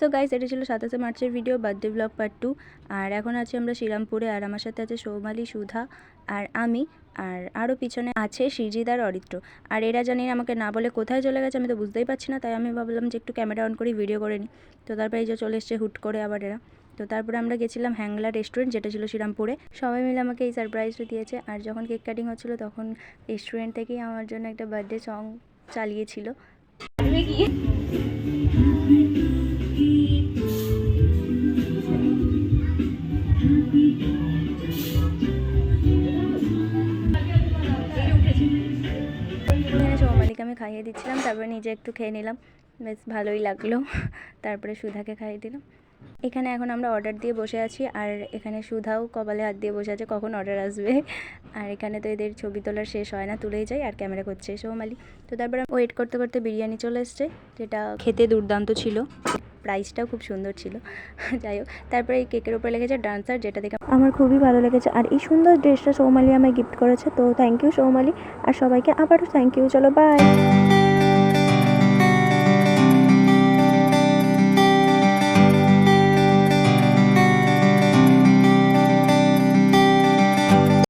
So guys, এটা ছিল 27শে মার্চের ভিডিও, বার্থডে ব্লগ পার্ট 2। আর এখন আছি আমরা শ্রীরামপুরে, আর আমার সাথে আছে সৌমালি, সুধা আর আমি, আর আরও পিছনে আছে সৃজিত আর অরিত্র। আর এরা জানি না আমাকে না বলে কোথায় চলে গেছে, আমি তো বুঝতেই পারছি না। তাই আমি ভাবলাম যে একটু ক্যামেরা অন করি, ভিডিও করে নিই। তো তারপরে এই যে চলে এসছে হুট করে আবার এরা। তো তারপরে আমরা গেছিলাম হ্যাংলা রেস্টুরেন্ট, যেটা ছিল শ্রীরামপুরে। সবাই মিলে আমাকে এই সারপ্রাইজটা দিয়েছে। আর যখন কেক কাটিং হচ্ছিলো তখন রেস্টুরেন্ট থেকেই আমার জন্য একটা বার্থডে সং চালিয়েছিল। সৌমালিকে আমি খাইয়ে দিচ্ছিলাম, তারপরে নিজে একটু খেয়ে নিলাম, বেশ ভালোই লাগলো। তারপরে সুধাকে খাইয়ে দিলাম। এখানে এখন আমরা অর্ডার দিয়ে বসে আছি, আর এখানে সুধাও কপালে হাত দিয়ে বসে আছে কখন অর্ডার আসবে। আর এখানে তো এদের ছবি তোলার শেষ হয় না, তুলেই যায় আর ক্যামেরা করছে সৌমালি। তো তারপরে ওয়েট করতে করতে বিরিয়ানি চলে এসছে, যেটা খেতে দুর্দান্ত ছিল, প্রাইসটাও খুব সুন্দর ছিল। যাই হোক, তারপরে এই কেকের উপরে লেগেছে ডান্সার, যেটা দেখে আমার খুবই ভালো লেগেছে। আর এই সুন্দর ড্রেসটা সৌমালি আমায় গিফট করেছে, তো থ্যাংক ইউ সৌমালি। আর সবাইকে আবারও থ্যাংক ইউ। চলো বাই।